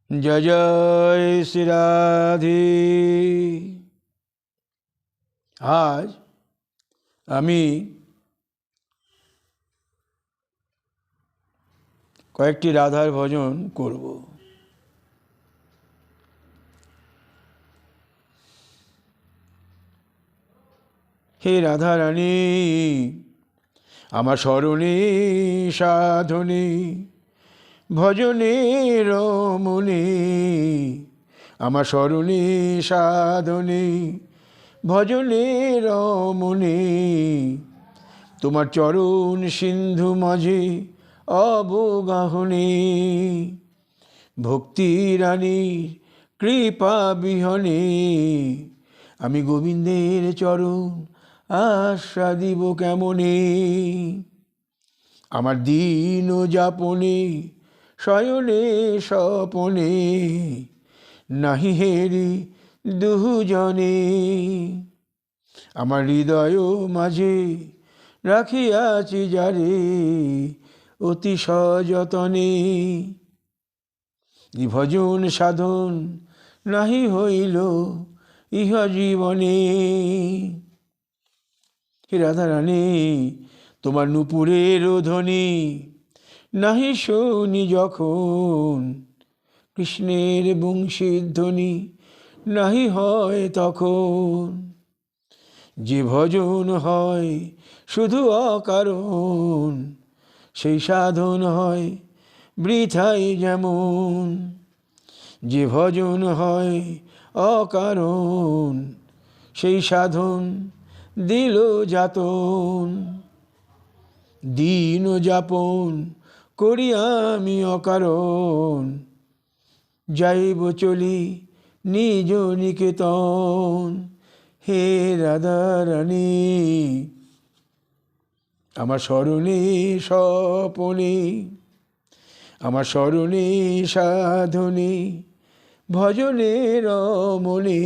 जय जय श्री राधे। आज আমি কয়েকটি রাধার ভজন করব। হে রাধা রানী, আমার স্মরণে সাধনে ভজনে রমণী, আমার স্মরণে সাধনে ভজনে রমণী, তোমার চরণ সিন্ধু মাঝে অবগাহনে, ভক্তি রানীর কৃপা বিহনে আমি গোবিন্দের চরণ আস্বাদিব কেমনে। আমার দিন যাপনে শয়নে স্বপনে নাহি হেরি দুজনে, আমার হৃদয় মাঝে রাখিয়াছি যারে অতি সযতনে। ভজন সাধন নাহি হইল ইহ জীবনে। হে রাধা রানী, তোমার নূপুরের ধ্বনি নাহি শুনি যখন, কৃষ্ণের বংশীর ধ্বনি নাহি হয় তখন। যে ভজন হয় শুধু অকারণ, সেই সাধন হয় বৃথাই যেমন। যে ভজন হয় অকারণ, সেই সাধন দিল যাতন। দিন যাপন করি আমি অকারণ, যাইব চলি নিজ নিকেতন। হে রাধা রানী, আমার স্মরণে স্বপনে, আমার স্মরণে সাধনে ভজনে রমণে,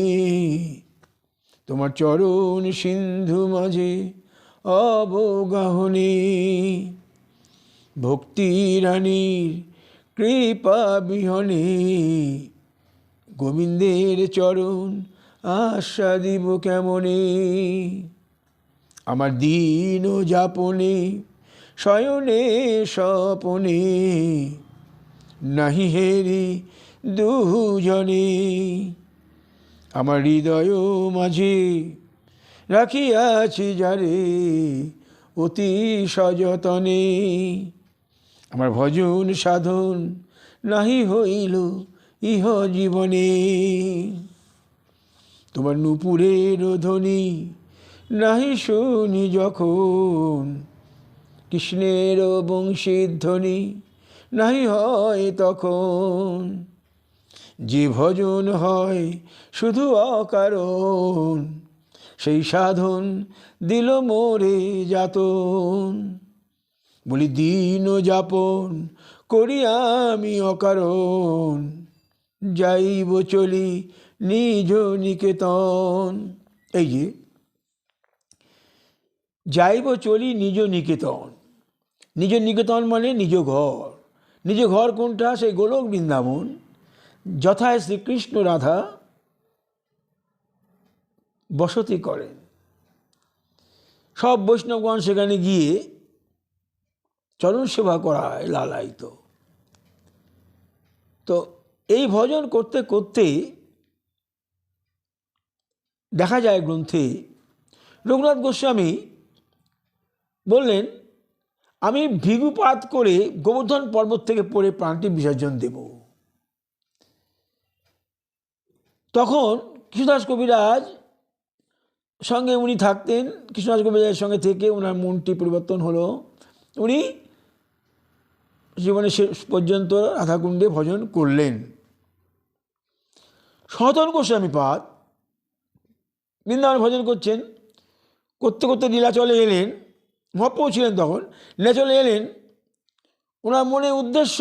তোমার চরণ সিন্ধু মাঝে অবগাহনে, ভক্তি রানীর কৃপা বিহনে গোবিন্দের চরণ আস্বাদিব কেমনে। আমার দিন যাপনে শয়নে স্বপনে নাহি হেরি দুজনে, আমার হৃদয় মাঝে রাখিয়াছি যারে অতি সযতনে। আমার ভজন সাধন নাহি হইল ইহ জীবনে। তোমার নূপুরের ধ্বনি নাহি শুনি যখন, কৃষ্ণের বংশীর ধ্বনি নাহি হয় তখন। যে ভজন হয় শুধু অকারণ, সেই সাধন দিল মোরে যাতন। বলি দিন যাপন করি আমি অকারণ, যাইব চলি নিজ নিকেতন। এই যে যাইব চলি নিজ নিকেতন, নিজ নিকেতন মানে নিজ ঘর। নিজ ঘর কোনটা? সেই গোলক বৃন্দাবন, যথায় শ্রীকৃষ্ণ রাধা বসতি করেন। সব বৈষ্ণবগণ সেখানে গিয়ে চরণ সেবা করায় লালায়িত। তো এই ভজন করতে করতে দেখা যায় গ্রন্থে রঘুনাথ গোস্বামী বললেন, আমি ভিগুপাত করে গোবর্ধন পর্বত থেকে পড়ে প্রাণটি বিসর্জন দেব। তখন কৃষ্ণদাস কবিরাজ সঙ্গে উনি থাকতেন। কৃষ্ণদাস কবিরাজের সঙ্গে থেকে ওনার মনটি পরিবর্তন হলো। উনি জীবনে শেষ পর্যন্ত রাধাকুণ্ডে ভজন করলেন। সনাতন গোস্বামী পাদ বৃন্দাবনে ভজন করছেন, করতে করতে নীলাচলে এলেন। মহাপ্রভু ছিলেন তখন। নীলাচলে এলেন, ওনার মনে উদ্দেশ্য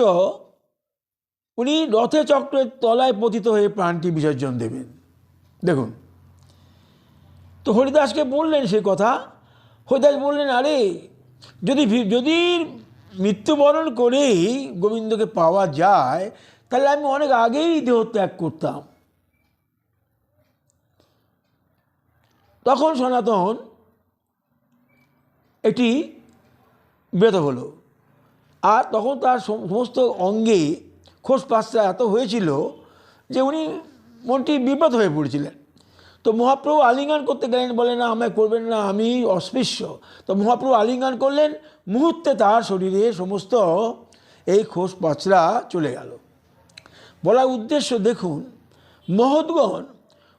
উনি রথে চক্রের তলায় পতিত হয়ে প্রাণটি বিসর্জন দেবেন। দেখুন, তো হরিদাসকে বললেন সেই কথা। হরিদাস বললেন, আরে যদি মৃত্যুবরণ করেই গোবিন্দকে পাওয়া যায়, তাহলে আমি অনেক আগেই দেহত্যাগ করতাম। তখন সনাতন এটি বেদ হলো। আর তখন তার সমস্ত অঙ্গে খোসপাসটা এত হয়েছিল যে উনি মনটি বিপদ হয়ে পড়েছিলেন। তো মহাপ্রভু আলিঙ্গন করতে গেলেন, বলে না আমায় করবেন না, আমি অস্পৃশ্য। তো মহাপ্রভু আলিঙ্গন করলেন, মুহূর্তে তার শরীরে সমস্ত এই খোসপাচড়া চলে গেল। বলার উদ্দেশ্য, দেখুন মহৎগণ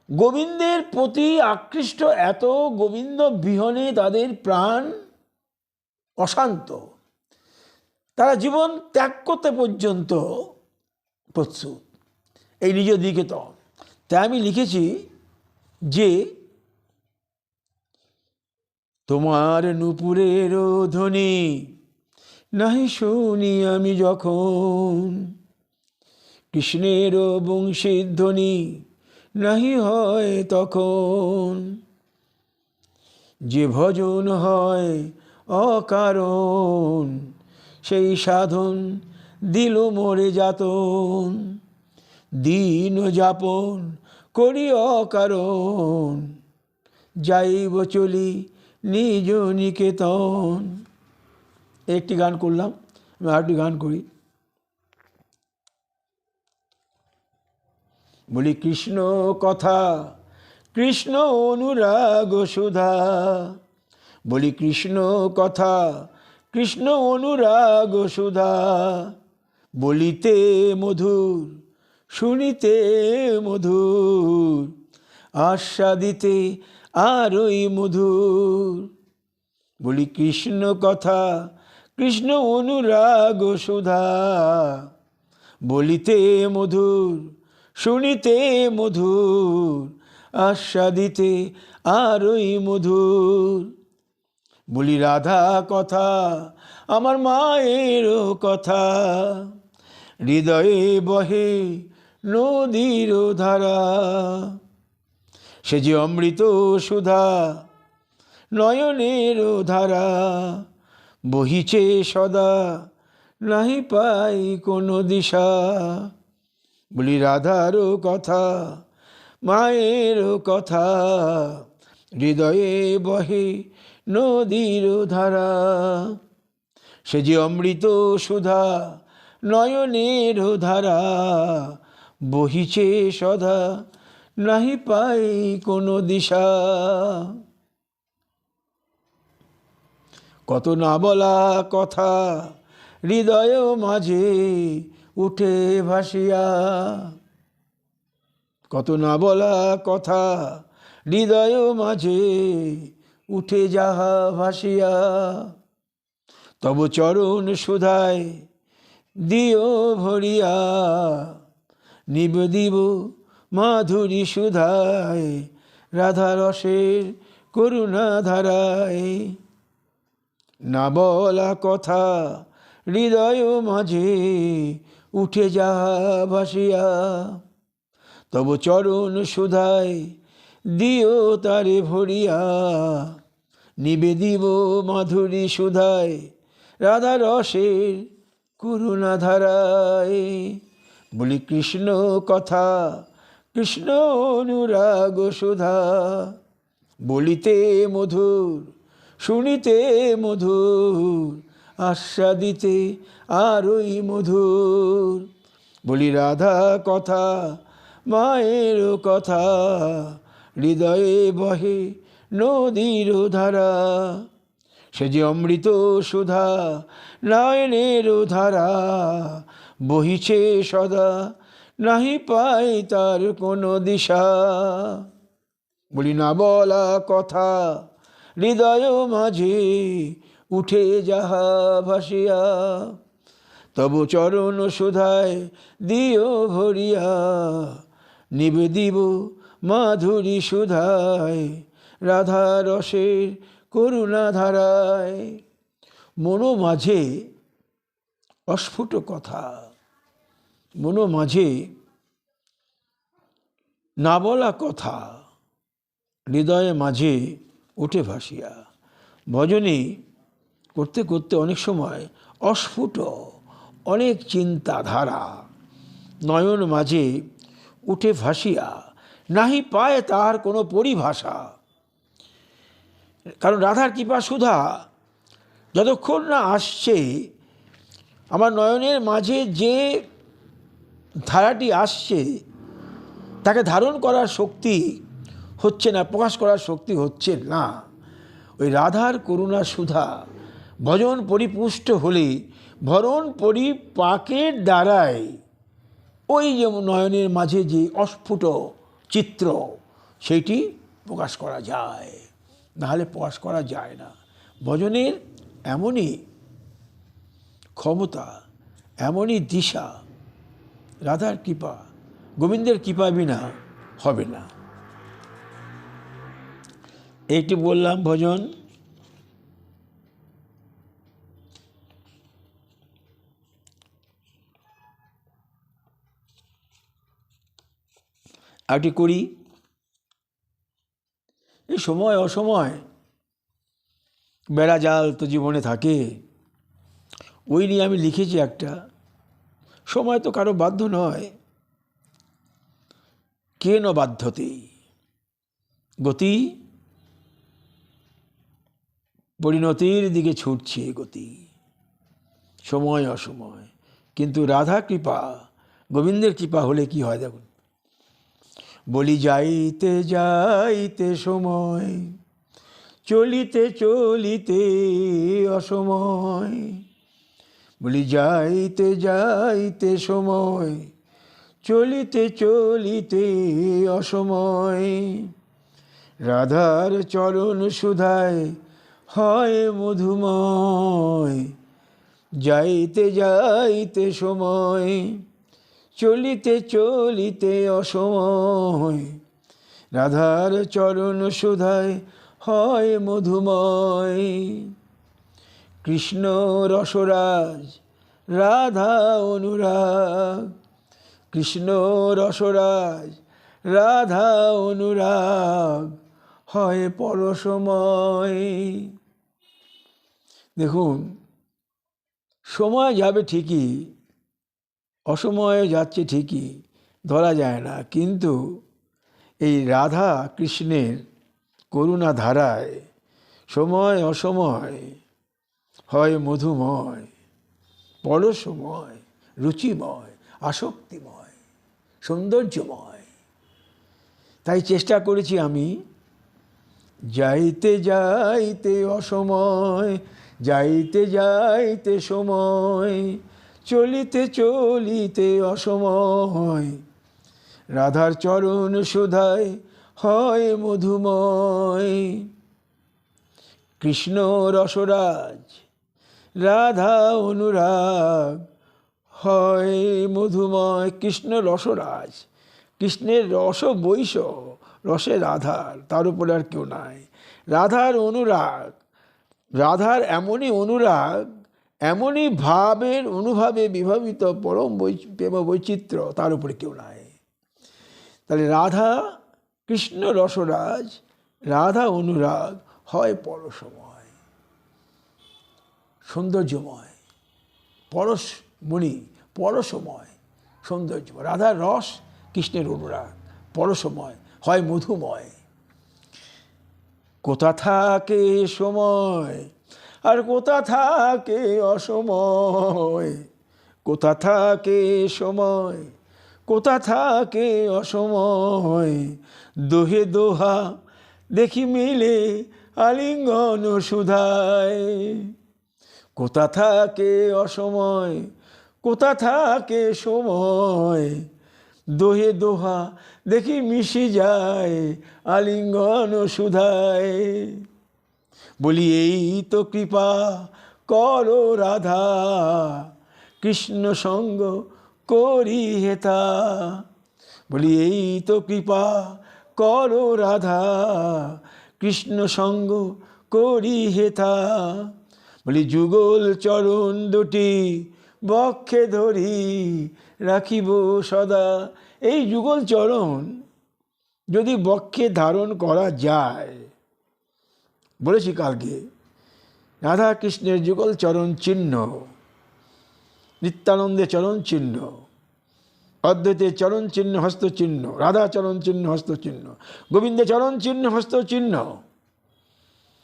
গোবিন্দের প্রতি আকৃষ্ট, এত গোবিন্দ বিহনে তাদের প্রাণ অশান্ত, তারা জীবন ত্যাগ করতে পর্যন্ত প্রস্তুত, এই নিজ দিকে। তো তাই আমি লিখেছি যে তোমার নূপুরের ধ্বনি নাহি শুনি আমি যখন, কৃষ্ণের বংশীর ধ্বনি নাহি হয় তখন, যে ভজন হয় অকারণ সেই সাধন দিল মোরে যাতন, দিন যাপন করি অকারণ যাইব চলি নিজ নিকেতন। একটি গান করলাম, আমি আরেকটি গান করি। বলি কৃষ্ণ কথা কৃষ্ণ অনুরাগ সুধা, বলি কৃষ্ণ কথা কৃষ্ণ অনুরাগ সুধা, বলিতে মধুর শুনিতে মধুর, আস্বাদিতে আরই মধুর। বলি কৃষ্ণ কথা কৃষ্ণ অনুরাগ সুধা, বলিতে মধুর শুনিতে মধুর, আস্বাদিতে আরই মধুর। বলি রাধা কথা আমার মায়ের কথা, হৃদয়ে বহে নদীর ধারা, সে যে অমৃত সুধা নয়নের ধারা, বহিছে সদা নাহি পাই কোনো দিশা। বলি রাধার কথা মায়ের কথা, হৃদয়ে বহে নদীর ধারা, সে যে অমৃত সুধা নয়নের ধারা, বহিছে সদা নাহি পাই কোনো দিশা। কত না বলা কথা হৃদয় মাঝে উঠে ভাসিয়া, কত না বলা কথা হৃদয় মাঝে উঠে যাহা ভাসিয়া, তব চরণ সুধায় দিও ভরিয়া, নিবেদিব মাধুরী সুধায়, রাধা রসের করুণা ধারায়। না বলা কথা হৃদয় মাঝে উঠে যাহা ভাসিয়া, তব চরণ সুধায় দিও তারে ভরিয়া, নিবেদিব মাধুরী সুধায়, রাধা রসের করুণা ধারায়। বলি কৃষ্ণ কথা কৃষ্ণ অনুরাগ সুধা, বলিতে মধুর শুনিতে মধুর, আস্বাদিতে আরই মধুর। বলি রাধা কথা মায়ের কথা, হৃদয়ে বহে নদীর ধারা, সে যে অমৃত সুধা নয়নের ধারা, বহিছে সদা নাহি পাই তার কোনো দিশা। বলি না বলা কথা হৃদয় মাঝে উঠে যাহা ভাসিয়া, তব চরণ সুধায় দিও ভরিয়া, নিবেদিব মাধুরী সুধায়, রাধা রসের করুণা ধারায়। মনো মাঝে অস্ফুট কথা, মনো মাঝে না বলা কথা হৃদয়ে মাঝে উঠে ভাসিয়া। ভজনে করতে করতে অনেক সময় অস্ফুট অনেক চিন্তাধারা নয়ন মাঝে উঠে ভাসিয়া, নাহি পায় তার কোনো পরিভাষা। কারণ রাধার কৃপা সুধা যতক্ষণ না আসছে, আমার নয়নের মাঝে যে ধারাটি আসছে তাকে ধারণ করার শক্তি হচ্ছে না, প্রকাশ করার শক্তি হচ্ছে না। ওই রাধার করুণা সুধা ভজন পরিপুষ্ট হলে ভরণ পরিপাকের দ্বারাই ওই যে নয়নের মাঝে যে অস্ফুট চিত্র সেইটি প্রকাশ করা যায়, নাহলে প্রকাশ করা যায় না। ভজনের এমনই ক্ষমতা, এমনই দিশা, রাধার কৃপা, গোবিন্দের কৃপা বিনা হবে না। এইটি বললাম ভজন। আরেকটি করি। এই সময় অসময় বেড়া জাল তো জীবনে থাকে, ওই নিয়ে আমি লিখেছি একটা। সময় তো কারো বাধ্য নয়, কেন বাধ্যতে গতি পরিণতির দিকে ছুটছে গতি, সময় অসময়। কিন্তু রাধা কৃপা, গোবিন্দের কৃপা হলে কি হয় দেখুন। বলি যাইতে যাইতে সময়, চলিতে চলিতে অসময়। বলি যাইতে যাইতে সময়, চলিতে চলিতে অসময়। রাধার চরণ সুধায় হয় মধুময়। যাইতে যাইতে সময়, চলিতে চলিতে অসময়। রাধার চরণ সুধায় হয় মধুময়। কৃষ্ণ রসরাজ রাধা অনুরাগ, কৃষ্ণ রসরাজ রাধা অনুরাগ হয় পরসময়। দেখুন, সময় যাবে ঠিকই, অসময়ে যাচ্ছে ঠিকই, ধরা যায় না। কিন্তু এই রাধা কৃষ্ণের করুণা ধারায় সময় অসময় হয় মধুময়, পরশময়, রুচিময়, আসক্তিময়, সৌন্দর্যময়। তাই চেষ্টা করেছি আমি, যাইতে যাইতে অসময়, যাইতে যাইতে সময়, চলিতে চলিতে অসময়। রাধার চরণ সুধায় হয় মধুময়। কৃষ্ণ রসরাজ রাধা অনুরাগ হয় মধুময়। কৃষ্ণ রসরাজ, কৃষ্ণের রস বৈশ, রসে রাধার, তার উপরে আর কেউ নাই। রাধার অনুরাগ, রাধার এমনই অনুরাগ, এমনই ভাবের অনুভাবে বিভাবিত পরম প্রেম বৈচিত্র্য, তার উপরে কেউ নাই। তাহলে রাধা কৃষ্ণ রসরাজ, রাধা অনুরাগ হয় পরশময়, সৌন্দর্যময়, পরশমণি, পরশময়, সৌন্দর্যময়। রাধার রস, কৃষ্ণের অনুরাগ, পরশময় হয় মধুময়। কোথা থাকে সময় আর কোথা থাকে অসময়, কোথা থাকে সময়, কোথা থাকে অসময়। দোহে দোহা দেখি মিলে আলিঙ্গন সুধায়। কোথা থাকে অসময়, কোথা থাকে সময়। দোহে দোহা দেখি মিশি যায় আলিঙ্গন সুধায়। বলি এই তো কৃপা করো রাধা, কৃষ্ণ সঙ্গ করি হেতা। বলি এই তো কৃপা করো রাধা, কৃষ্ণ সঙ্গ করি হেতা। বলি যুগল চরণ দুটি বক্ষে ধরি রাখিব সদা। এই যুগল চরণ যদি বক্ষে ধারণ করা যায়, বলেছি কালকে, রাধা কৃষ্ণের যুগল চরণ চিহ্ন, নিত্যানন্দের চরণ চিহ্ন, অদ্বৈতের চরণ চিহ্ন হস্তচিহ্ন, রাধা চরণ চিহ্ন হস্তচিহ্ন, গোবিন্দের চরণ চিহ্ন হস্তচিহ্ন,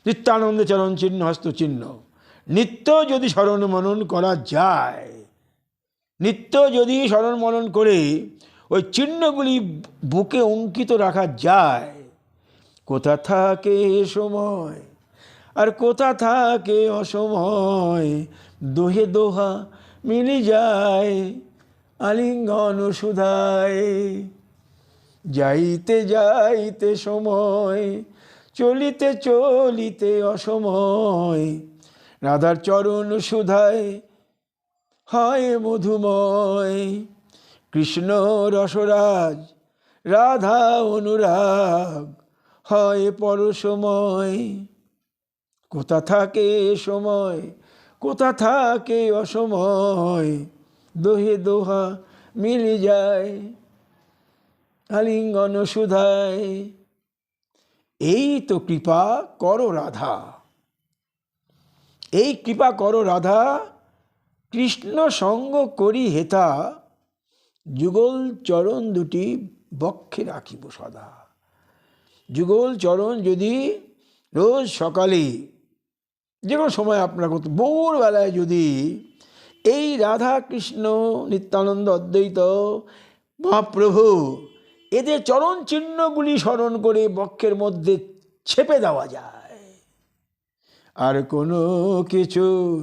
নিত্যানন্দের চরণ চিহ্ন হস্তচিহ্ন। নিত্য যদি স্মরণ মনন করা যায়, নিত্য যদি স্মরণ মনন করে ওই চিহ্নগুলি বুকে অঙ্কিত রাখা যায়, কোথা থাকে সময় আর কোথা থাকে অসময়, দোহে দোহা মিলি যায় আলিঙ্গন সুধায়। যাইতে যাইতে সময়, চলিতে চলিতে অসময়, রাধার চরণ সুধায় হয় মধুময়। কৃষ্ণ রসরাজ রাধা অনুরাগ হয় পরসময়। কোথা থাকে সময় কোথা থাকে অসময়, দোহে দোহা মিলে যায় আলিঙ্গন সুধায়। এই তো কৃপা করো রাধা, এই কৃপা করো রাধা, কৃষ্ণ সঙ্গ করি হেতা, যুগল চরণ দুটি বক্ষে রাখিব সদা। যুগল চরণ যদি রোজ সকালে যে কোনো সময় আপনারা করতে, ভোরবেলায় যদি এই রাধা কৃষ্ণ নিত্যানন্দ অদ্বৈত মহাপ্রভু এদের চরণ চিহ্নগুলি স্মরণ করে বক্ষের মধ্যে ছেপে দেওয়া যায়, আর কোনো কিছুর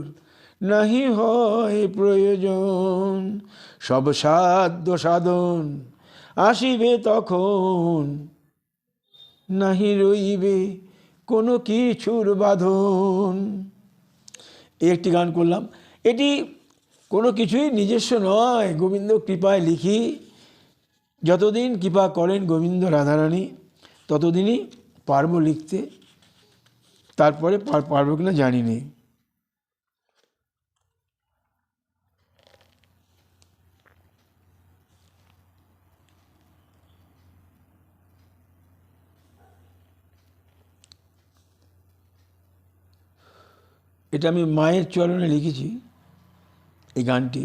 নাহি হয় প্রয়োজন, সব সাধ্য সাধন আসিবে তখন, নাহি রইবে কোনো কিছুর বাঁধন। একটি গান করলাম, এটি কোনো কিছুই নিজস্ব নয়, গোবিন্দ কৃপায় লিখি। যতদিন কৃপা করেন গোবিন্দ রাধারানী ততদিনই পারব লিখতে, তারপরে পারবো কিনা জানি নেই। এটা আমি মায়ের চরণে লিখেছি এই গানটি।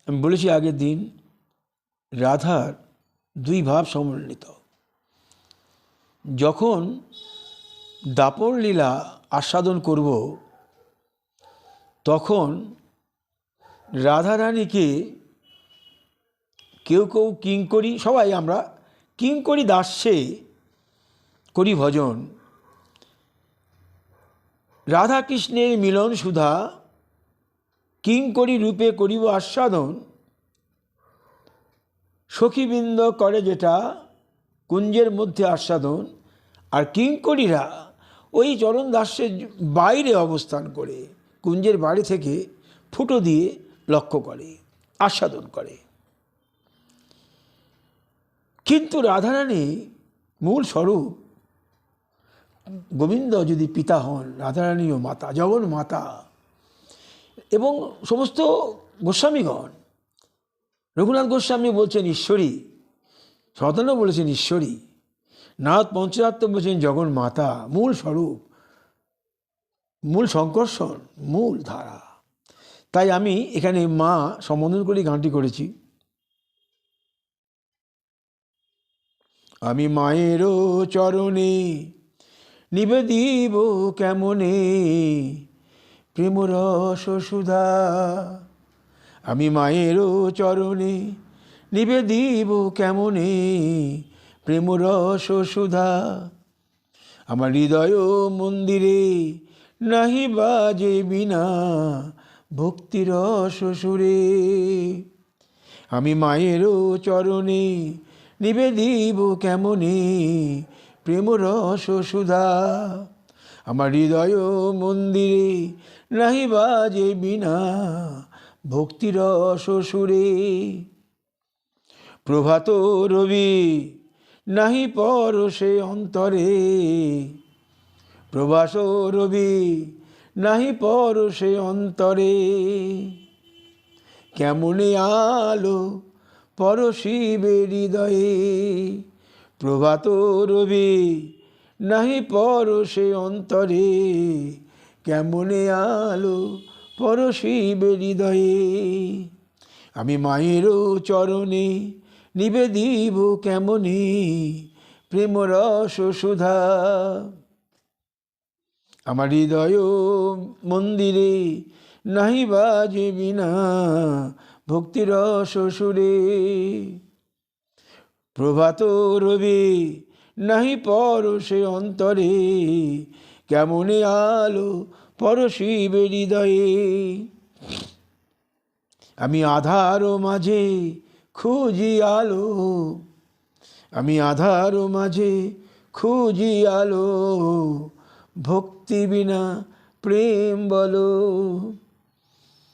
আমি বলেছি আগের দিন, রাধার দুই ভাব সমন্বিত। যখন দাপর লীলা আস্বাদন করব, তখন রাধারানীকে কেউ কেউ কিঙ্করী, সবাই আমরা কিঙ্করী দাস্যে করি ভজন। রাধা কৃষ্ণের মিলন সুধা কিঙ্করী রূপে করিব আস্বাদন। সখীবৃন্দ করে যেটা কুঞ্জের মধ্যে আস্বাদন, আর কিঙ্করীরা ওই চরণ দাস্যের বাইরে অবস্থান করে কুঞ্জের বাড়ি থেকে ফুটো দিয়ে লক্ষ্য করে, আস্বাদন করে। কিন্তু রাধারানী মূল স্বরূপ, গোবিন্দ যদি পিতা হন, রাধারানীও মাতা, জগন মাতা। এবং সমস্ত গোস্বামীগণ, রঘুনাথ গোস্বামী বলছেন ঈশ্বরী, সনাতনও বলেছেন ঈশ্বরী, নারদ পঞ্চরাত্র বলছেন জগন মাতা, মূল স্বরূপ, মূল সংকর্ষণ, মূল ধারা। তাই আমি এখানে মা সম্বোধন করে গানটি করেছি। আমি মায়েরও চরণে নিবেদিব কেমনে প্রেমরস সুধা। আমি মায়েরও চরণে নিবেদিব কেমনে প্রেমরস সুধা। আমার হৃদয় মন্দিরে নাহি বাজে বিনা ভক্তিরস সুরে। আমি মায়েরও চরণে নিবেদিব কেমনে প্রেমরস সুধা। আমার হৃদয় মন্দিরে নাহি বাজে বিনা ভক্তিরস সুরে। প্রভাত রবি নাহি পরশে অন্তরে, প্রভাস রবি নাহি পরশে অন্তরে। কেমনে আলো পরশিবে হৃদয়ে, প্রভাত রবি নাহি পরশে অন্তরে। কেমনে আলো পরশিবে হৃদয়ে। আমি মায়েরও চরণে নিবেদিব কেমনে প্রেম রস সুধা। আমার হৃদয় মন্দিরে নাহি বাজে বিনা ভক্তি রস সুরে। প্রভাত রবি নাহি পরশে অন্তরে কেমনে আলো পরশিবে হৃদয়ে। আমি আধার মাঝে খুঁজি আলো, আমি আধার মাঝে খুঁজি আলো ভক্তি বিনা প্রেম বলো।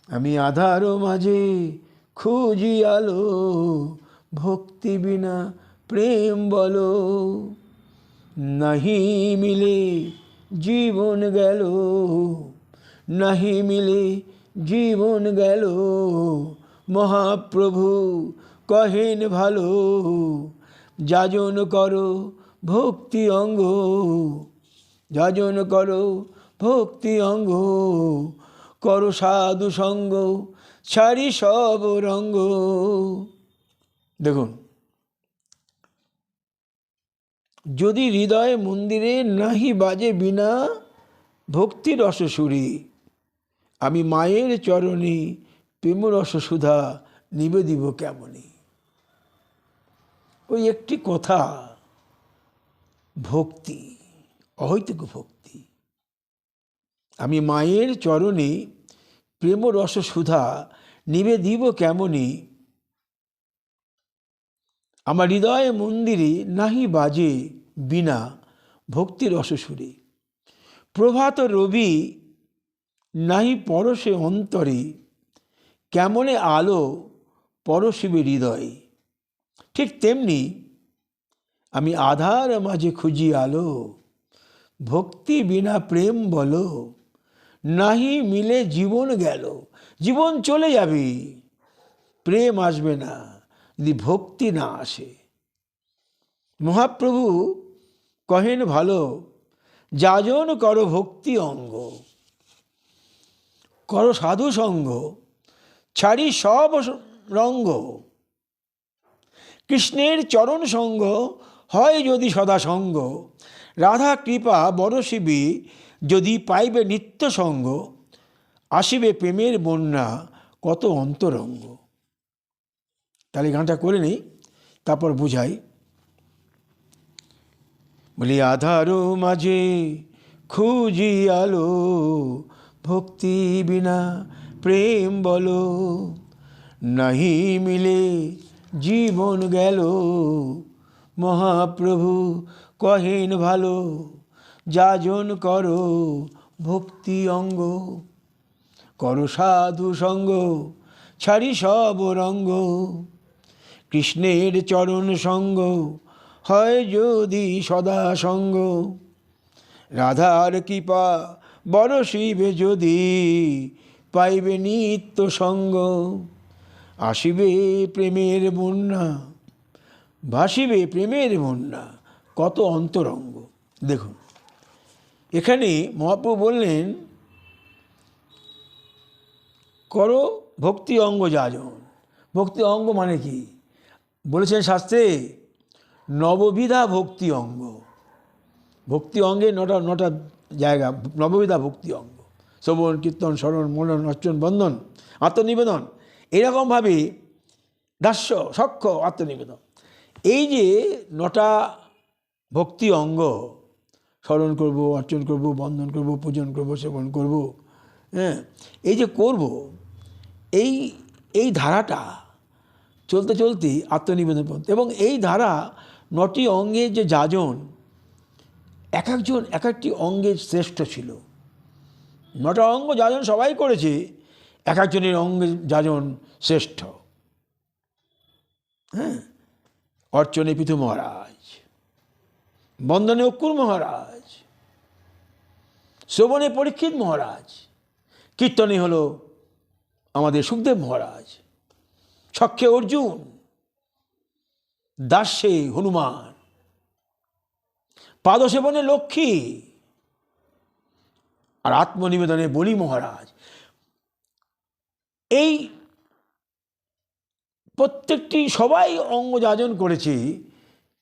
আমি আধার মাঝে খুঁজি আলো ভক্তি বিনা প্রেম বলো। নাহি মিলে জীবন গেল, নাহি মিলে জীবন গেল মহাপ্রভু কহেন ভালো যাজন করো ভক্তি অঙ্গ, যাজন করো ভক্তি অঙ্গ। করো সাধু সঙ্গ ছাড়ি সব রঙ্গ। দেখুন, যদি হৃদয় মন্দিরে নাহি বাজে বিনা ভক্তি রস সুরি, আমি মায়ের চরণে প্রেম রস সুধা নিবেদিব কেমনে। ওই একটি কথা, ভক্তি, অহৈতুক ভক্তি। আমি মায়ের চরণে প্রেম রস সুধা নিবেদিব কেমনে, আমার হৃদয় মন্দিরে নাহি বাজে বিনা ভক্তি রস সুরে। প্রভাত রবি নাহি পরশে অন্তরে কেমনে আলো পরশিবে হৃদয়ে। ঠিক তেমনি আমি আধার মাঝে খুঁজি আলো ভক্তি বিনা প্রেম বলো। নাহি মিলে জীবন গেল, জীবন চলে যাবে, প্রেম আসবে না যদি ভক্তি না আসে। মহাপ্রভু কহেন ভালো যাজন করো ভক্তি অঙ্গ, করো সাধু সঙ্গ ছাড়ি সব রঙ্গ। কৃষ্ণের চরণ সঙ্গ হয় যদি সদা সঙ্গ, রাধা কৃপা বরশিবে যদি পাইবে নিত্য সঙ্গ। আসিবে প্রেমের বন্যা কত অন্তরঙ্গ। তাহলে গানটা করে নিই, তারপর বুঝাই। বলি আধার মাঝে খুঁজি আলো ভক্তি বিনা প্রেম বলো। নাহি মিলে জীবন গেল মহাপ্রভু কহেন ভালো যাজন করো ভক্তি অঙ্গ। করো সাধু সঙ্গ ছাড়ি সব রঙ্গ। কৃষ্ণের চরণ সঙ্গ হয় যদি সদা সঙ্গ। রাধার কৃপা বরশিবে যদি পাইবে নিত্য সঙ্গ। আসিবে প্রেমের বন্যা, ভাসিবে প্রেমের বন্যা কত অন্তরঙ্গ। দেখুন, এখানে মহাপ্রভু বললেন করো ভক্তি অঙ্গ যাজন। ভক্তি অঙ্গ মানে কি বলেছেন শাস্ত্রে? নববিধা ভক্তি অঙ্গ। ভক্তি অঙ্গে নটা জায়গা, নববিধা ভক্তি অঙ্গ। শ্রবণ, কীর্তন, স্মরণ, মনন, অর্চন, বন্ধন, আত্মনিবেদন। এরকমভাবে দাস্য, সখ্য, আত্মনিবেদন। এই যে নটা ভক্তি অঙ্গ, স্মরণ করব, অর্চন করব, বন্ধন করব, পূজন করব, সেবন করব, হ্যাঁ, এই যে করব, এই ধারাটা চলতে চলতে আত্মনিবেদন পর্যন্ত। এবং এই ধারা নটি অঙ্গের যে যাজন, এক একজন এক একটি অঙ্গের শ্রেষ্ঠ ছিল। নটা অঙ্গ যাজন সবাই করেছে, এক একজনের অঙ্গের যাজন শ্রেষ্ঠ। হ্যাঁ, অর্চনে পৃথু মহারাজ, বন্দনে অক্কুর মহারাজ, শ্রবণে পরীক্ষিত মহারাজ, কীর্তনে হলো আমাদের সুখদেব মহারাজ, সখ্যে অর্জুন, দাস্যে হনুমান, পাদসেবনে লক্ষ্মী, আর আত্মনিবেদনে বলি মহারাজ। এই প্রত্যেকটি সবাই অঙ্গ যাজন করেছে,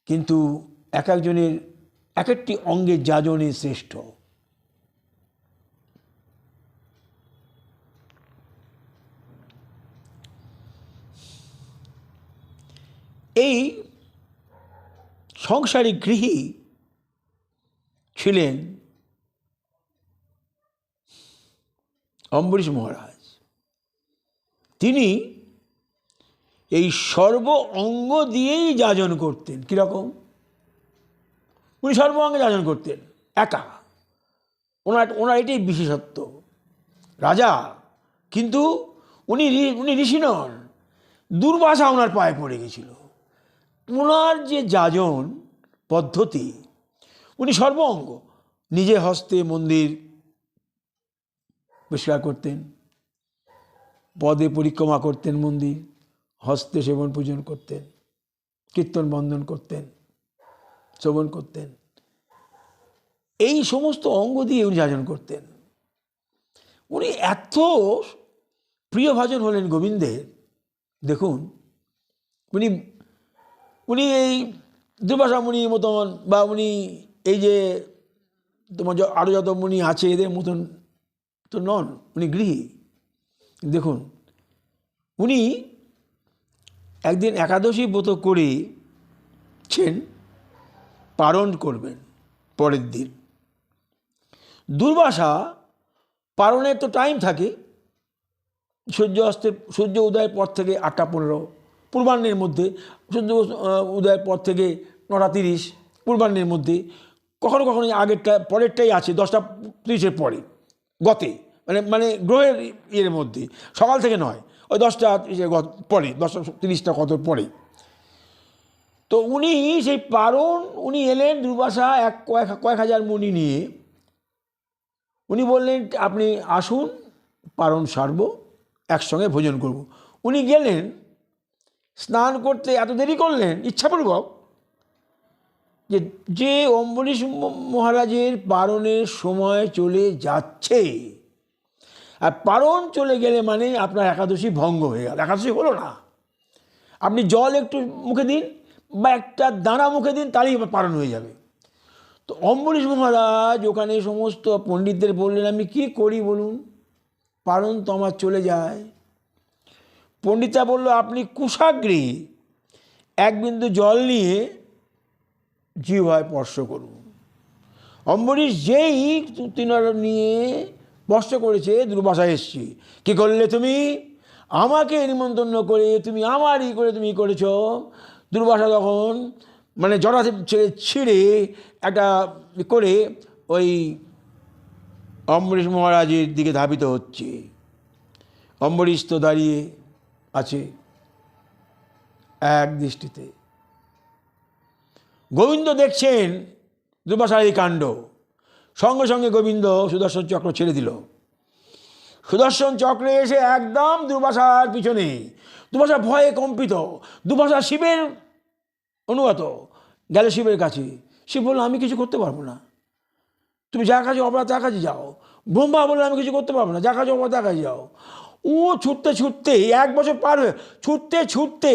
কিন্তু এক একজনের এক একটি অঙ্গের যাজনই শ্রেষ্ঠ। এই সংসারী গৃহী ছিলেন অম্বরীশ মহারাজ। তিনি এই সর্ব অঙ্গ দিয়েই যাজন করতেন। কীরকম? উনি সর্ব অঙ্গে যাজন করতেন একা। ওনার এটাই বিশেষত্ব। রাজা, কিন্তু উনি ঋষি নন। দুর্বাসা ওনার পায়ে পড়ে গেছিল। ওনার যে যাজন পদ্ধতি, উনি সর্ব অঙ্গ নিজে হস্তে মন্দির পরিষ্কার করতেন, পদে পরিক্রমা করতেন, মন্দির হস্তে সেবন পূজন করতেন, কীর্তন বন্দন করতেন, শ্রবণ করতেন। এই সমস্ত অঙ্গ দিয়ে উনি যাজন করতেন। উনি এত প্রিয় ভাজন হলেন গোবিন্দের। দেখুন, উনি এই দুর্বাসা মুনির মতন, বা উনি এই যে তোমার আরও যত মুনি আছে এদের মতন তো নন, উনি গৃহী। দেখুন, উনি একদিন একাদশী ব্রত করেছেন, পারণ করবেন পরের দিন। দুর্বাসা পারণের তো টাইম থাকে, সূর্য উদয়ের পর থেকে 8টা 15 পূর্বাহ্নের মধ্যে, সূর্য উদয়ের পর থেকে 9টা 30 পূর্বাহ্নের মধ্যে, কখনো কখনো আগেরটা পরেরটাই আছে 10টা 30 পরে, গতে মানে গ্রহের ইয়ের মধ্যে, সকাল থেকে নয়, ওই 10টা 30 পরে, 10টা 30 কত পরে। তো উনি সেই পারণ, উনি এলেন দুর্বাসা কয়েক হাজার মুনি নিয়ে। উনি বললেন, আপনি আসুন, পারণ সারব, একসঙ্গে ভোজন করব। উনি গেলেন স্নান করতে, এত দেরি করলেন ইচ্ছাপূর্বক, যে অম্বরীশ মহারাজের পারণের সময় চলে যাচ্ছে। আর পারণ চলে গেলে মানে আপনার একাদশী ভঙ্গ হয়ে গেল, একাদশী হলো না। আপনি জল একটু মুখে দিন বা একটা দানা মুখে দিন, তারই পারণ হয়ে যাবে। তো অম্বরীশ মহারাজ ওখানে সমস্ত পণ্ডিতদের বললেন, আমি কি করি বলুন, পারণ তো আমার চলে যায়। পণ্ডিতরা বলল, আপনি কুশাগ্রে 1 বিন্দু জল নিয়ে জিহ্বায় স্পর্শ করুন। অম্বরীশ যেই তিনবার নিয়ে স্পর্শ করেছে, দুর্বাসা এসছে, কি করলে তুমি? আমাকে নিমন্ত্রণ করে তুমি আমারই করে তুমি করেছ। দুর্বাসা তখন মানে জটা ছিঁড়ে একটা করে ওই অম্বরীশ মহারাজের দিকে ধাবিত হচ্ছে। অম্বরীশ তো দাঁড়িয়ে আছে এক দৃষ্টিতে। গোবিন্দ দেখছেন দুর্বাসার এই কাণ্ড, সঙ্গে সঙ্গে গোবিন্দ সুদর্শন চক্র ছেড়ে দিল। সুদর্শন চক্রে এসে একদম দুর্বাসার পিছনে। দুর্বাসা ভয়ে কম্পিত, দুর্বাসা শিবের অনুগত, গেল শিবের কাছে। শিব বলল, আমি কিছু করতে পারবো না, তুমি যা কাজে অপরাধ তার কাছে যাও। ব্রহ্মা বললো, আমি কিছু করতে পারবো না, যা কাজে অপরাধ তার কাছে যাও। ও ছুটতে ছুটতে 1 বছর পার হয়ে ছুটতে ছুটতে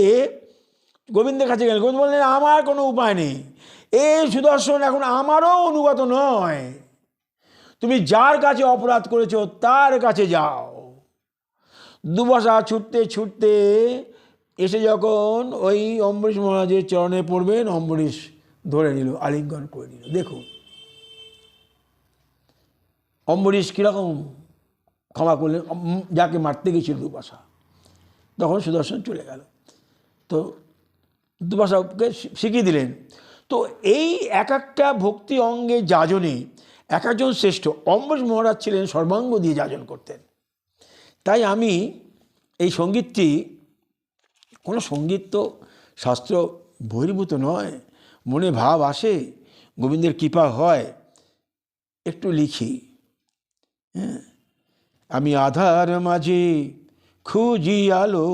গোবিন্দের কাছে গেলেন। গোবিন্দ বললেন, আমার কোনো উপায় নেই, এই সুদর্শন এখন আমারও অনুগত নয়, তুমি যার কাছে অপরাধ করেছ তার কাছে যাও। দুর্বাসা ছুটতে ছুটতে এসে যখন ওই অম্বরীশ মহারাজের চরণে পড়বেন, অম্বরীশ ধরে নিল, আলিঙ্গন করে নিল। দেখুন অম্বরীশ কীরকম ক্ষমা করলেন, যাকে মারতে গেছিল দুর্বাসা। তখন সুদর্শন চলে গেল, তো দুর্বাসাকে শিখিয়ে দিলেন। তো এই এক একটা ভক্তি অঙ্গে যাজনে এক একজন শ্রেষ্ঠ। অম্বরীশ মহারাজ ছিলেন সর্বাঙ্গ দিয়ে যাজন করতেন। তাই আমি এই সঙ্গীতটি, কোনো সঙ্গীত তো শাস্ত্র বহির্ভূত নয়, মনে ভাব আসে, গোবিন্দের কৃপা হয়, একটু লিখি। হ্যাঁ, আমি আধার মাঝে খুঁজি আলো,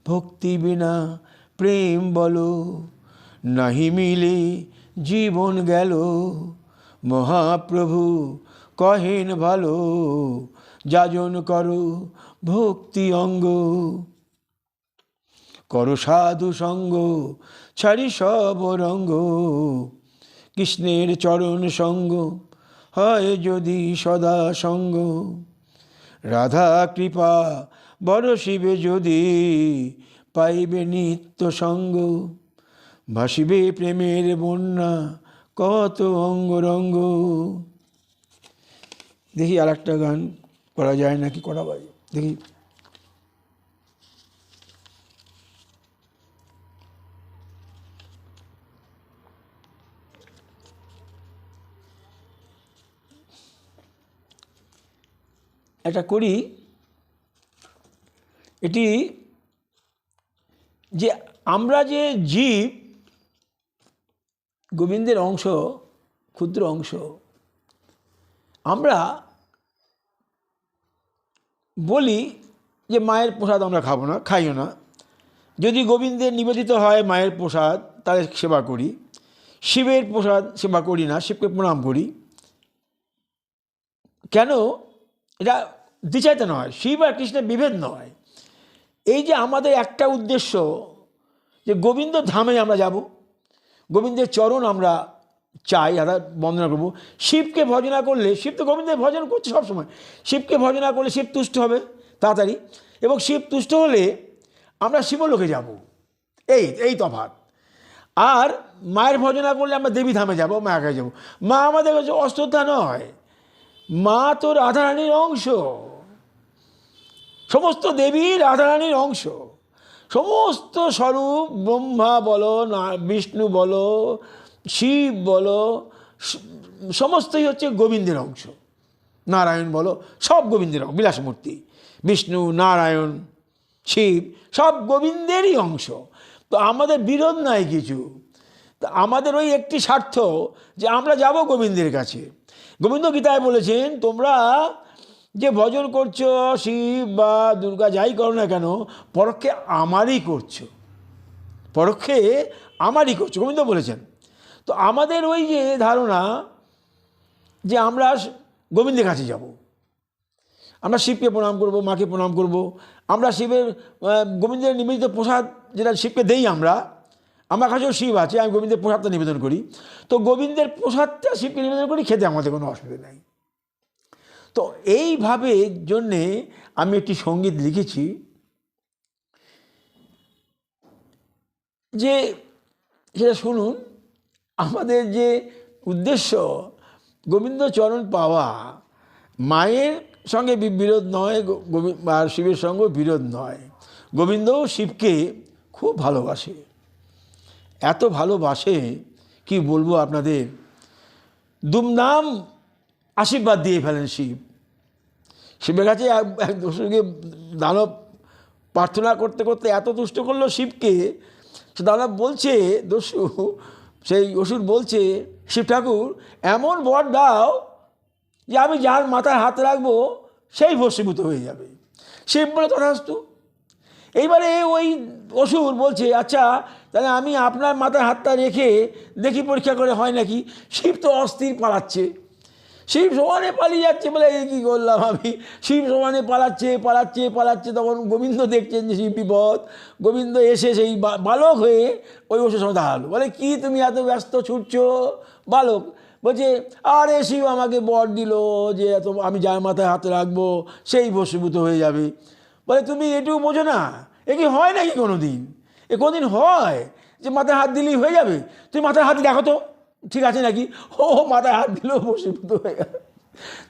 ভক্তি বিনা প্রেম বলো, নাহি মিলে জীবন গেল, মহাপ্রভু কহেন ভালো, যাজন করো ভক্তি অঙ্গ, করো সাধু সঙ্গ ছাড়ি সব রঙ্গ, কৃষ্ণের চরণ সঙ্গ হয় যদি সদা সঙ্গ, রাধা কৃপা বরশিবে যদি পাইবে নিত্য সঙ্গ, ভাসিবে প্রেমের বন্যা কত অঙ্গ রঙ্গ। দেখি আর একটা গান করা যায় নাকি, করা যায় দেখি। এটা করি, এটি যে আমরা যে জীব, গোবিন্দের অংশ, ক্ষুদ্র অংশ, আমরা বলি যে মায়ের প্রসাদ আমরা খাবো না, খাইও না। যদি গোবিন্দের নিবেদিত হয় মায়ের প্রসাদ, তাহলে সেবা করি। শিবের প্রসাদ সেবা করি না, শিবকে প্রণাম করি। কেন? এটা দ্বিচারিতা নয়, শিব আর কৃষ্ণের বিভেদ নয়। এই যে আমাদের একটা উদ্দেশ্য যে গোবিন্দ ধামে আমরা যাব, গোবিন্দের চরণ আমরা চাই, আমরা বন্দনা করবো। শিবকে ভজনা করলে, শিব তো গোবিন্দের ভজন করছে সবসময়, শিবকে ভজনা করলে শিব তুষ্ট হবে তাড়াতাড়ি, এবং শিব তুষ্ট হলে আমরা শিবলোকে যাব। এই তফাৎ। আর মায়ের ভজনা করলে আমরা দেবী ধামে যাব, মায়ের কাছে যাবো। মা আমাদের কাছে অশ্রদ্ধা নয়, মা তো রাধারানীর অংশ, সমস্ত দেবী রাধারানীর অংশ। সমস্ত স্বরূপ, ব্রহ্মা বলো, না বিষ্ণু বলো, শিব বলো, সমস্তই হচ্ছে গোবিন্দের অংশ। নারায়ণ বলো, সব গোবিন্দের অংশ। বিলাসমূর্তি, বিষ্ণু, নারায়ণ, শিব সব গোবিন্দেরই অংশ। তো আমাদের বিরোধ নাই কিছু। তো আমাদের ওই একটি স্বার্থ যে আমরা যাব গোবিন্দের কাছে। গোবিন্দ গীতায় বলেছেন, তোমরা যে ভজন করছো, শিব বা দুর্গা যাই করো না কেন, পরোক্ষে আমারই করছো, পরোক্ষে আমারই করছো, গোবিন্দ বলেছেন। তো আমাদের ওই যে ধারণা যে আমরা গোবিন্দের কাছে যাব, আমরা শিবকে প্রণাম করব, মাকে প্রণাম করব, আমরা শিবের গোবিন্দের নিবেদিত প্রসাদ যেটা শিবকে দেই, আমার কাছেও শিব আছে, আমি গোবিন্দের প্রসাদটা নিবেদন করি। তো গোবিন্দের প্রসাদটা শিবকে নিবেদন করি, খেতে আমাদের কোনো অসুবিধা নেই। তো এইভাবে জন্যে আমি একটি সঙ্গীত লিখেছি যে সেটা শুনুন। আমাদের যে উদ্দেশ্য গোবিন্দ চরণ পাওয়া, মায়ের সঙ্গে বিরোধ নয়, আর শিবের সঙ্গে বিরোধ নয়। গোবিন্দও শিবকে খুব ভালোবাসে, এত ভালোবাসে কি বলবো আপনাদের। দুমদাম আশীর্বাদ দিয়ে ফেলেন শিব। শিবের কাছে এক দস্যুকে দানব প্রার্থনা করতে করতে এত তুষ্ট করলো শিবকে, সে দানব বলছে, দস্যু সেই অসুর বলছে, শিব ঠাকুর এমন বর দাও যে আমি যার মাথায় হাত রাখবো সেই ভস্মীভূত হয়ে যাবে। শিব বলে তথাস্তু। এইবারে ওই অসুর বলছে, আচ্ছা তাহলে আমি আপনার মাথায় হাতটা রেখে দেখি পরীক্ষা করে হয় নাকি। শিব তো অস্থির, পালাচ্ছে, শিব সমানে পালিয়ে যাচ্ছে, বলে এই কী করলাম আমি। শিব সমানে পালাচ্ছে পালাচ্ছে পালাচ্ছে, তখন গোবিন্দ দেখছেন যে শিব বিপদ। গোবিন্দ এসে সেই বালক হয়ে ওই অসুর সঙ্গে দাঁড়ালো, বলে কি তুমি এত ব্যস্ত ছুটছো? বালক বলছে, আরে শিব আমাকে বর দিল যে এত আমি যার মাথায় হাতে রাখবো সেই ভস্মীভূত হয়ে যাবে। বলে তুমি এটুকু বোঝো না, এ কি হয় নাকি কোনো দিন? এ কোনো দিন হয় যে মাথায় হাত দিলেই হয়ে যাবে? তুমি মাথায় হাত দেখো তো ঠিক আছে নাকি। ও মাথায় হাত দিলেও ভস্মীভূত হয়ে গেল।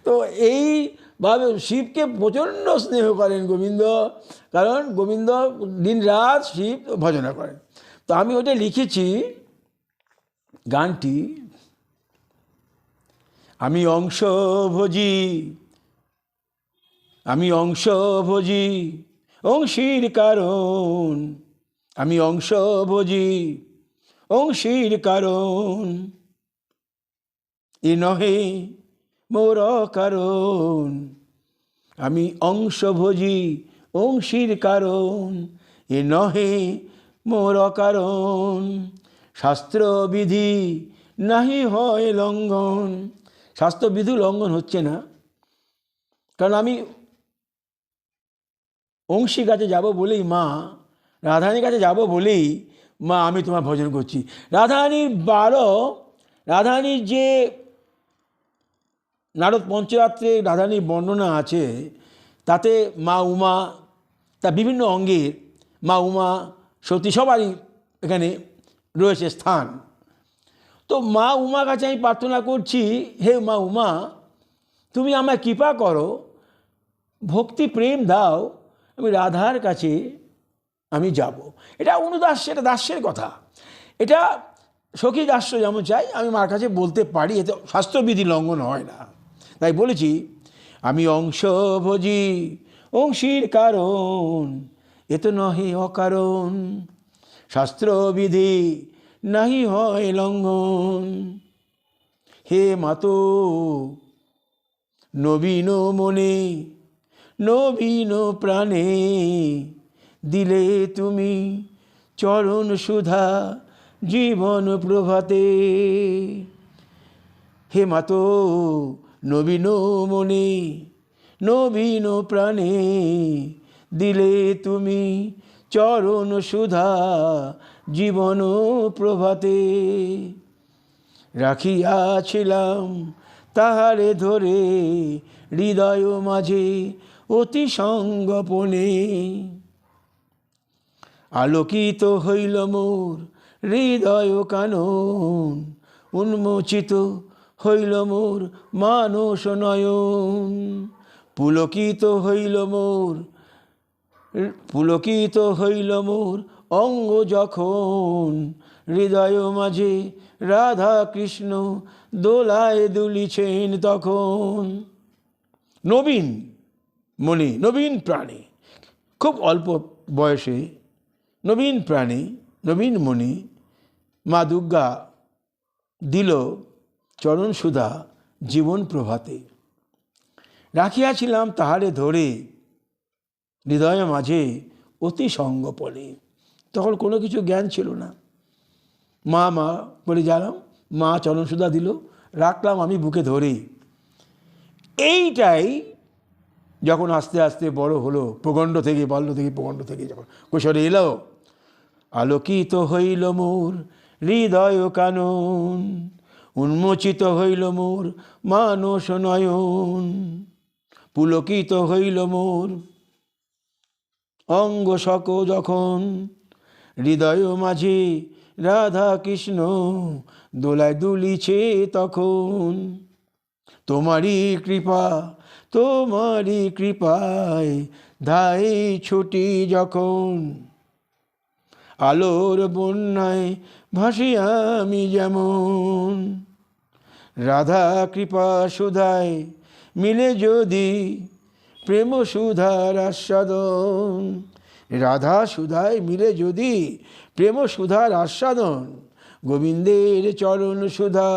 তো এইভাবে শিবকে প্রচণ্ড স্নেহ করেন গোবিন্দ, কারণ গোবিন্দ দিন রাত শিব ভজনা করেন। তো আমি ওটা লিখেছি গানটি, আমি অংশ ভোজি, আমি অংশ ভোজি অংশীর কারণ, আমি অংশ ভোজি অংশীর কারণ, এ নহে মোর কারণ, আমি অংশ ভোজি অংশীর কারণ, এ নহে মোর কারণ, শাস্ত্রবিধি নাহি হয় লঙ্ঘন, স্বাস্থ্যবিধি লঙ্ঘন হচ্ছে না, কারণ আমি অংশীর কাছে যাব বলেই মা, রাধারানীর কাছে যাব বলেই মা আমি তোমার ভজন করছি। রাধারানীর যে নারদ পঞ্চরাত্রে রাধারানীর বর্ণনা আছে, তাতে মা উমা, তার বিভিন্ন অঙ্গের মা উমা সতী সবারই এখানে রয়েছে স্থান। তো মা উমার কাছে আমি প্রার্থনা করছি, হে মা উমা, তুমি আমায় কৃপা করো, ভক্তি প্রেম দাও, আমি রাধার কাছে আমি যাব। এটা অনুদাস্য, এটা দাস্যের কথা। এটা সখী দাস্য যেমন চাই আমি মার কাছে বলতে পারি, এতে স্বাস্থ্যবিধি লঙ্ঘন হয় না। তাই বলেছি আমি অংশ ভোজি অংশীর কারণ, এ তো নহে অকারণ, শাস্ত্রবিধি নাহি হয় লঙ্ঘন। হে মাতো নবীন মনে নবীন প্রাণে, দিলে তুমি চরণ সুধা জীবন প্রভাতে। হে মাতো নবীন মনে নবীন প্রাণে, দিলে তুমি চরণ সুধা জীবন প্রভাতে। রাখিয়াছিলাম তাহারে ধরে হৃদয় মাঝে অতি সঙ্গোপনে, আলোকিত হইল মোর হৃদয় কানন, উন্মোচিত হইল মোর মানস নয়ন। পুলকিত হইল মোর অঙ্গ যখন, হৃদয় মাঝে রাধা কৃষ্ণ দোলায় দুলিছেন তখন। নবীন মনে নবীন প্রাণে, খুব অল্প বয়সে নবীন প্রাণে নবীন মনে মা দুর্গা দিল চরণ সুধা জীবন প্রভাতে। রাখিয়াছিলাম তাহারে ধরে হৃদয় মাঝে অতি সঙ্গোপনে। তখন কোনো কিছু জ্ঞান ছিল না, মা মা বলে গেলাম, মা চরণ সুধা দিল, রাখলাম আমি বুকে ধরে। এইটাই যখন আস্তে আস্তে বড় হলো, প্রগণ্ড থেকে বাল্য থেকে প্রগণ্ড থেকে যখন কৈশোরে এলো, আলোকিত হইল মোর হৃদয় কানন, উন্মোচিত হইল মোর মানস নয়ন। পুলকিত হইল মোর অঙ্গ শক যখন, হৃদয় মাঝে রাধা কৃষ্ণ দোলায় দুলিছে তখন। তোমারই কৃপায় ধাই ছুটি যখন, আলোর বন্যায় ভাসি আমি যেমন। রাধা কৃপা সুধায় মিলে যদি প্রেম সুধার আস্বাদন, রাধা সুধায় মিলে যদি প্রেম সুধার আস্বাদন, গোবিন্দের চরণ সুধা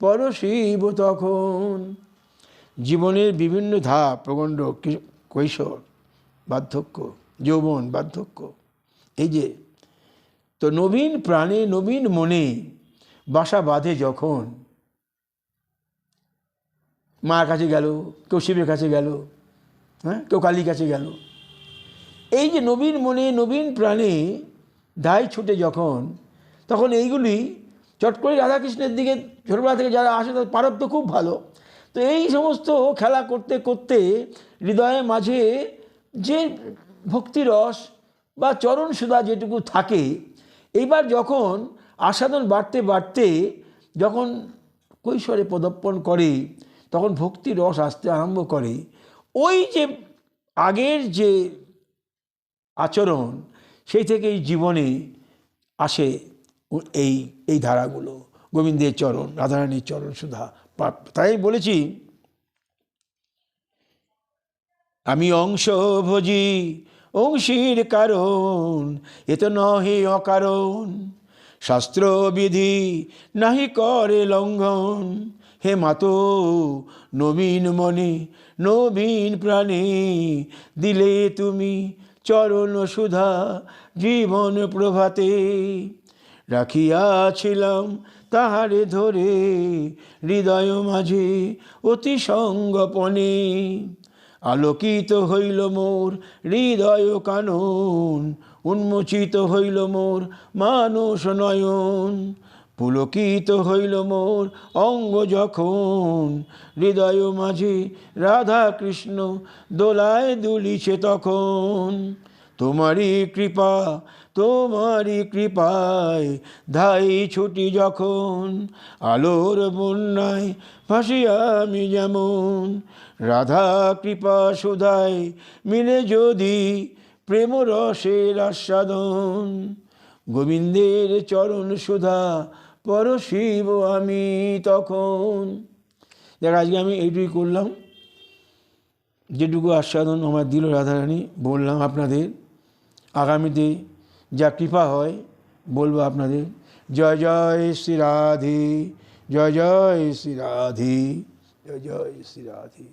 পরশিব তখন। জীবনের বিভিন্ন ধাপ, প্রগণ্ড, কৈশোর, বার্ধক্য, যৌবন, বার্ধক্য, এই যে তো নবীন প্রাণে নবীন মনে বাসা বাঁধে যখন, মার কাছে গেল, কেউ শিবের কাছে গেল, হ্যাঁ, কেউ কালীর কাছে গেল। এই যে নবীন মনে নবীন প্রাণে ধাই ছুটে যখন, তখন এইগুলি চট করে রাধাকৃষ্ণের দিকে ছোটবেলা থেকে যারা আসে তাদের পারব্য খুব ভালো। তো এই সমস্ত খেলা করতে করতে হৃদয়ের মাঝে যে ভক্তিরস বা চরণ সুধা যেটুকু থাকে, এইবার যখন আস্বাদন বাড়তে বাড়তে যখন কৈশোরে পদার্পণ করে, তখন ভক্তি রস আসতে আরম্ভ করে। ওই যে আগের যে আচরণ, সেই থেকেই জীবনে আসে এই ধারাগুলো, গোবিন্দের চরণ, রাধারানীর চরণ সুধা প্রাপ্য। তাই বলেছি আমি অংশ ভোজি অংশীর কারণ, এ তো নহে অকারণ, শাস্ত্রবিধি নাহি করে লঙ্ঘন। হে মাতো নবীন মনে নবীন প্রাণে, দিলে তুমি চরণ সুধা জীবন প্রভাতে। রাখিয়াছিলাম তাহারে ধরে হৃদয় মাঝে অতি সঙ্গপনে। আলোকিত হইল মোর হৃদয় কানন, উন্মোচিত হইল মোর মানস নয়ন। পুলকিত হইল মোর অঙ্গ যখন, হৃদয় মাঝে রাধা কৃষ্ণ দোলায় দুলিছে তখন। তোমারই কৃপা, তোমারই কৃপায় ধাই ছুটি যখন, আলোর বন্যায় ভাসি আমি যেমন। রাধা কৃপা সুধায় মিলে যদি প্রেম রসের আস্বাদন, গোবিন্দের চরণ সুধা পরশিব আমি তখন। দেখ, আজকে আমি এইটুকুই করলাম, যেটুকু আস্বাদন আমার দিল রাধারানী বললাম আপনাদের। আগামীতে যা কৃপা হয় বলবো আপনাদের। জয় জয় শ্রী রাধে, জয় জয় শ্রী রাধে, জয় জয় শ্রী রাধে।